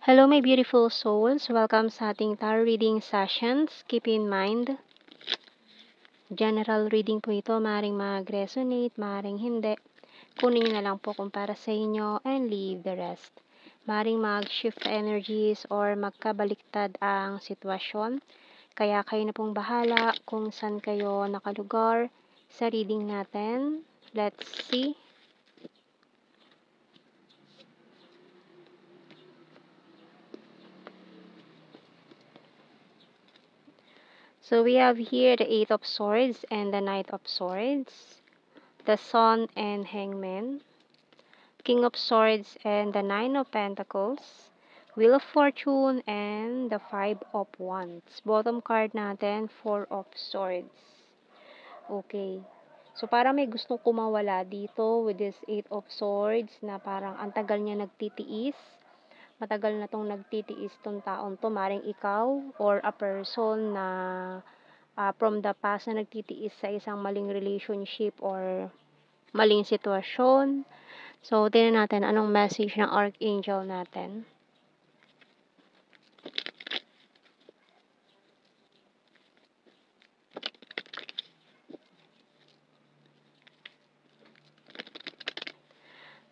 Hello, my beautiful souls. Welcome sa ating tarot reading sessions. Keep in mind, general reading po ito. Maring mag-resonate, maring hindi. Kunin nyo na lang po kung para sa inyo and leave the rest. Maring mag-shift energies or magkabaliktad ang sitwasyon. Kaya kayo na pong bahala kung saan kayo nakalugar sa reading natin. Let's see. So we have here the Eight of Swords and the Knight of Swords, the Sun and Hangman, King of Swords and the Nine of Pentacles, Wheel of Fortune and the Five of Wands. Bottom card natin, Four of Swords. Okay. So parang may gustong kumawala dito with this Eight of Swords na parang ang tagal niya nagtitiis. Matagal na tong nagtitiis tong taong to. Maring ikaw or a person na from the past na nagtitiis sa isang maling relationship or maling sitwasyon. So, tingnan natin anong message ng Archangel natin.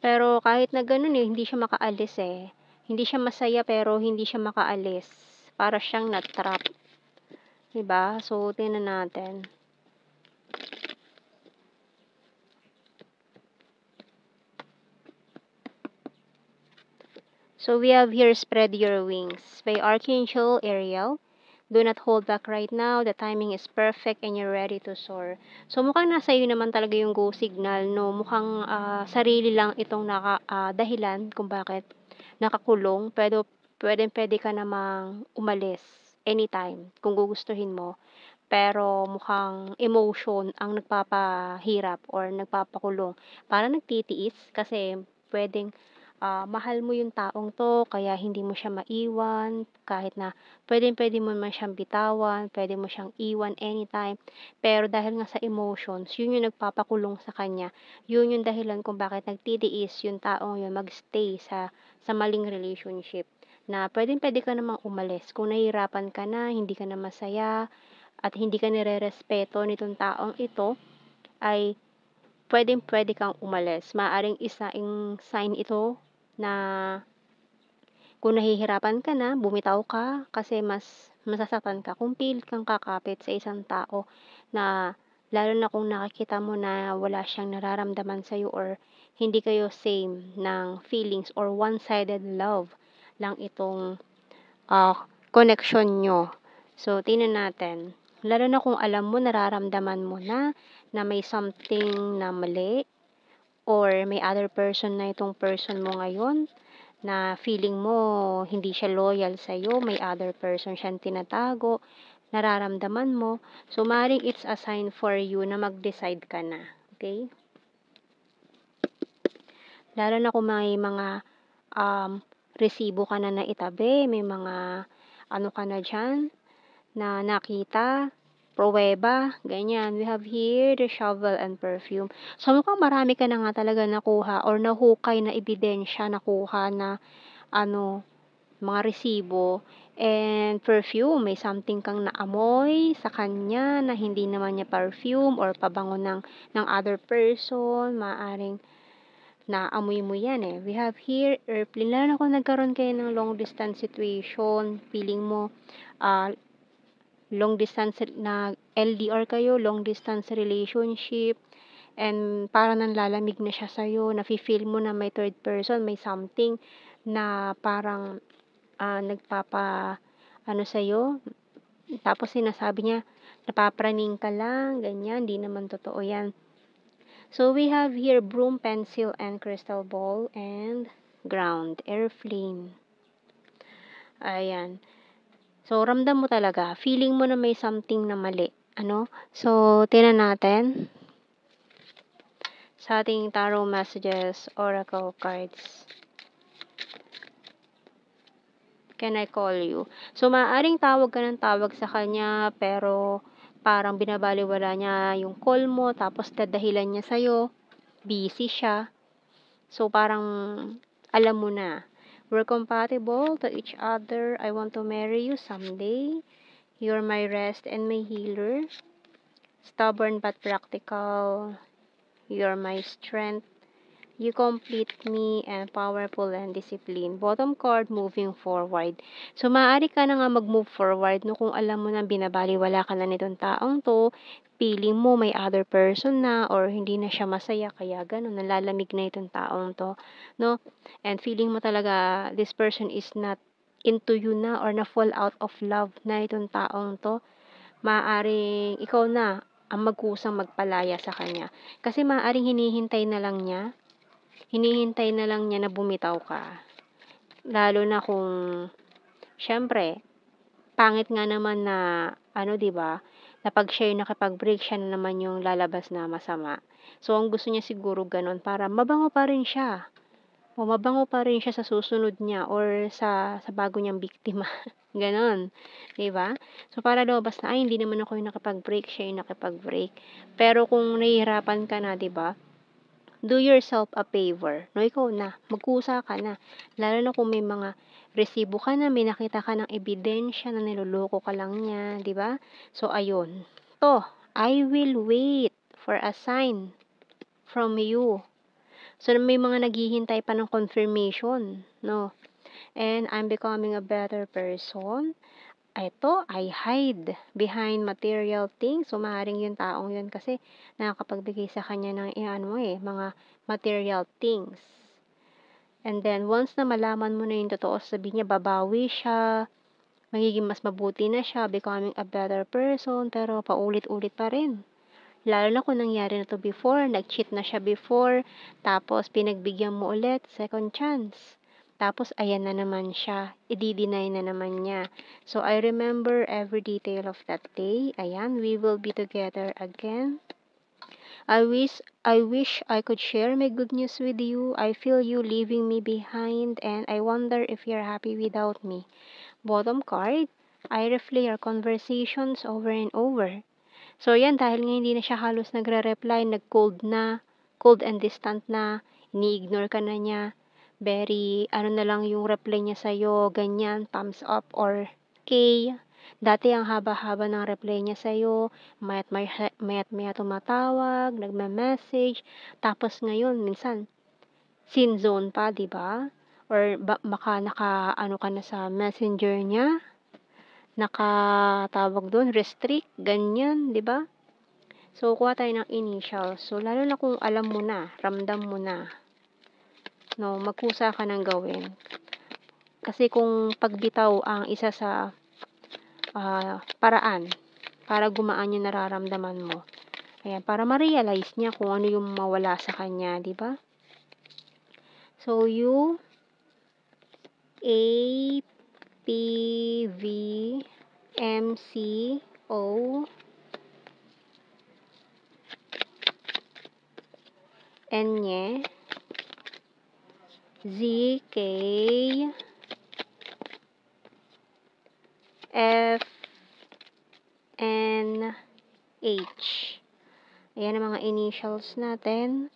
Pero kahit na ganun hindi siya makaalis eh. Hindi siya masaya pero hindi siya makaalis. Para siyang na-trap. Diba? So, tingnan natin. So, we have here Spread Your Wings by Archangel Ariel. Do not hold back right now. The timing is perfect and you're ready to soar. So, mukhang nasa iyo naman talaga yung go signal, no? Mukhang sarili lang itong dahilan kung bakit nakakulong. Pero pwede ka namang umalis anytime kung gugustuhin mo. Pero mukhang emotion ang nagpapahirap or nagpapakulong. Para nagtitiis kasi pwedeng mahal mo yung taong to kaya hindi mo siya maiwan kahit na pwede mo naman siyang bitawan, pwede mo siyang iwan anytime. Pero dahil nga sa emotions, yun yung nagpapakulong sa kanya. Yun yung dahilan kung bakit nagtitiis yung taong yun magstay sa maling relationship. Na pwede ka namang umalis. Kung nahihirapan ka na, hindi ka na masaya, at hindi ka nirerespeto nitong taong ito, ay pwede kang umalis. Maaring isang sign ito na kung nahihirapan ka na, bumitaw ka kasi mas masasaktan ka kung pilit kang kakapit sa isang tao na lalo na kung nakikita mo na wala siyang nararamdaman sa'yo or hindi kayo same ng feelings or one-sided love lang itong connection nyo. So, tingnan natin. Lalo na kung alam mo, nararamdaman mo na may something na mali or may other person na itong person mo ngayon na feeling mo hindi siya loyal sa'yo, may other person siyang tinatago, nararamdaman mo. So, maaaring it's a sign for you na mag-decide ka na. Okay? Lalo na kung may mga resibo ka na naitabi, may mga ano ka na dyan, na nakita, pruweba, ganyan. We have here the shovel and perfume. So, mukhang marami ka na nga talaga nakuha or nahukay na ebidensya, nakuha na mga resibo and perfume. May something kang naamoy sa kanya na hindi naman niya perfume or pabango ng other person. Maaring naamoy mo yan eh. We have here airplane. Lalo na kung nagkaroon kayo ng long distance situation, feeling mo long distance na LDR kayo, long distance relationship, and parang nanlalamig na siya sa'yo, nafe-feel mo na may third person, may something na parang sa'yo, tapos sinasabi niya, napapraning ka lang, ganyan, di naman totoo yan. So, we have here broom, pencil, and crystal ball, and ground, air flame. Ayan. So, ramdam mo talaga. Feeling mo na may something na mali. So, tingnan natin sa ating tarot messages, oracle cards. Can I call you? So, maaaring tawag ka ng tawag sa kanya, pero parang binabaliwala niya yung call mo, tapos dadahilan niya sa'yo, busy siya. So, parang alam mo na. We're compatible to each other. I want to marry you someday. You're my rest and my healer. Stubborn but practical. You're my strength. You complete me and powerful and disciplined. Bottom card, moving forward. So, maaari ka na nga mag-move forward no, kung alam mo na binabaliwala ka na nitong taong to, feeling mo may other person na or hindi na siya masaya kaya gano'n, nalalamig na itong taong to, no? And feeling mo talaga this person is not into you na or na-fall out of love na itong taong to, maaaring ikaw na ang magkusang magpalaya sa kanya. Kasi maaaring hinihintay na lang niya na bumitaw ka. Lalo na kung, syempre, pangit nga naman na, 'di ba, na 'pag siya yung nakipag-break, siya na naman yung lalabas na masama. So, ang gusto niya siguro gano'n para mabango pa rin siya. O mabango pa rin siya sa susunod niya or sa bago niyang biktima, gano'n, 'di ba? So, para lumabas na, "Ay hindi naman ako yung nakipag-break, siya yung nakipag-break." Pero kung nahihirapan ka na, 'di ba, do yourself a favor, 'no, ikaw na, magkusa ka na. Lalo na kung may mga resibo ka na, may nakita ka ng ebidensya na niloloko ka lang niya, 'di ba? So, ayun, 'to, I will wait for a sign from you. So, may mga naghihintay pa ng confirmation, 'no? And I'm becoming a better person. Ito, I hide behind material things. So, maaaring yung taong yun kasi nakakapagbigay sa kanya ng mga material things. And then, once na malaman mo na yung totoo, sabihin niya, babawi siya, magiging mas mabuti na siya, becoming a better person, pero paulit-ulit pa rin. Lalo na kung nangyari na 'to before, nag-cheat na siya before, tapos pinagbigyan mo ulit, second chance. Tapos ayan na naman siya, i-de-deny na naman niya. So, I remember every detail of that day. Ayan, we will be together again. I wish I could share my good news with you. I feel you leaving me behind and I wonder if you're happy without me. Bottom card, I replay our conversations over and over. So, yan, dahil nga hindi na siya halos nagre-reply, cold and distant na, ini-ignore ka na niya, very, na lang yung reply niya sa'yo, ganyan, thumbs up or K. Dati ang haba-haba ng reply niya sa'yo, maya't maya tumatawag, nagme-message, tapos ngayon, minsan, scene zone pa, di ba? Or baka ka na sa messenger niya, nakatawag doon, restrict, ganyan, 'di ba? So, kuha tayo ng initials. So, lalo na kung alam mo na, ramdam mo na, no, magkusa ka ng gawin. Kasi kung pagbitaw ang isa sa paraan para gumaan yung nararamdaman mo, ayan, para ma-realize niya kung ano yung mawala sa kanya, 'di ba? So, you, A, P, V, M, C, O, N, Z, K, F, N, H. Ayan ang mga initials natin.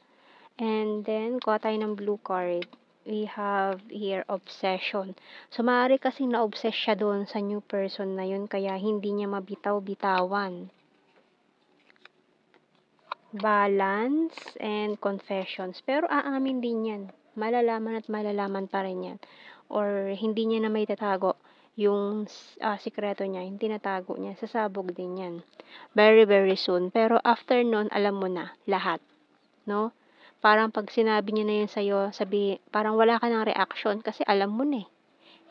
And then, kuha tayo ng blue card. We have here obsession. So, maaari kasing na-obsess siya doon sa new person na yun, kaya hindi niya mabitaw-bitawan. Balance and confessions. Pero aamin din yan. Malalaman at malalaman pa rin yan. Or hindi niya na may tatago yung sikreto niya, yung tinatago niya, sasabog din yan. Very, very soon. Pero after nun, alam mo na, lahat. No? Parang pag sinabi niya na yun sa'yo, parang wala ka ng reaction kasi alam mo na eh.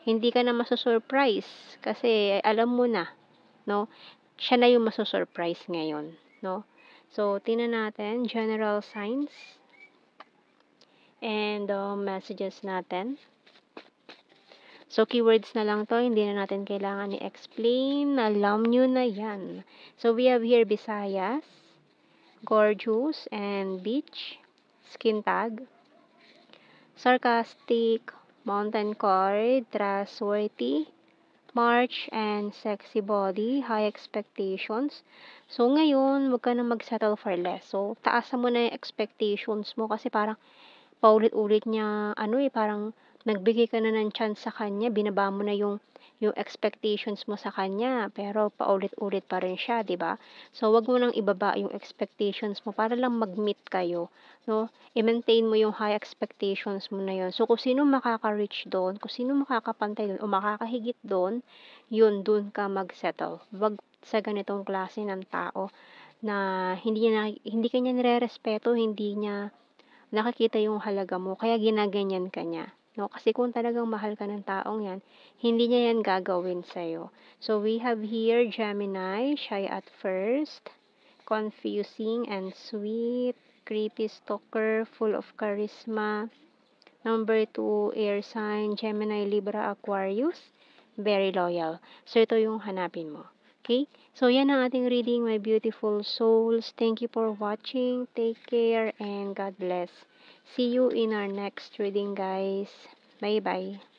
Hindi ka na masusurprise kasi alam mo na, no? Siya na yung masusurprise ngayon, no? So, tingnan natin, general signs and messages natin. So, keywords na lang to, hindi na natin kailangan i-explain. Alam nyo na yan. So, we have here Visayas, gorgeous and beach, skin tag, sarcastic, mountain card, trustworthy, March, and sexy body, high expectations. So, ngayon, huwag ka na mag-settle for less. So, taasan mo na yung expectations mo kasi parang paulit-ulit niya, parang nagbigay ka na ng chance sa kanya, binaba mo na yung expectations mo sa kanya, pero paulit-ulit pa rin siya, 'di ba? So, 'wag mo nang ibaba yung expectations mo para lang mag-meet kayo, 'no? I-maintain mo yung high expectations mo na yun. So, kung sino makaka-reach do'n, kung sino makakapantay do'n o makakahigit do'n, yun, dun ka mag-settle. 'Wag sa ganitong klase ng tao na hindi ka niya nirerespeto, hindi niya nakikita yung halaga mo kaya ginaganyan ka niya, 'no? Kasi kung talagang mahal ka ng taong 'yan, hindi niya 'yan gagawin sa'yo. So, we have here Gemini, shy at first, confusing and sweet, creepy stalker, full of charisma. Number 2, air sign, Gemini, Libra, Aquarius, very loyal. So, ito yung hanapin mo. Okay? So, yan ang ating reading, my beautiful souls. Thank you for watching. Take care and God bless. See you in our next reading, guys. Bye-bye.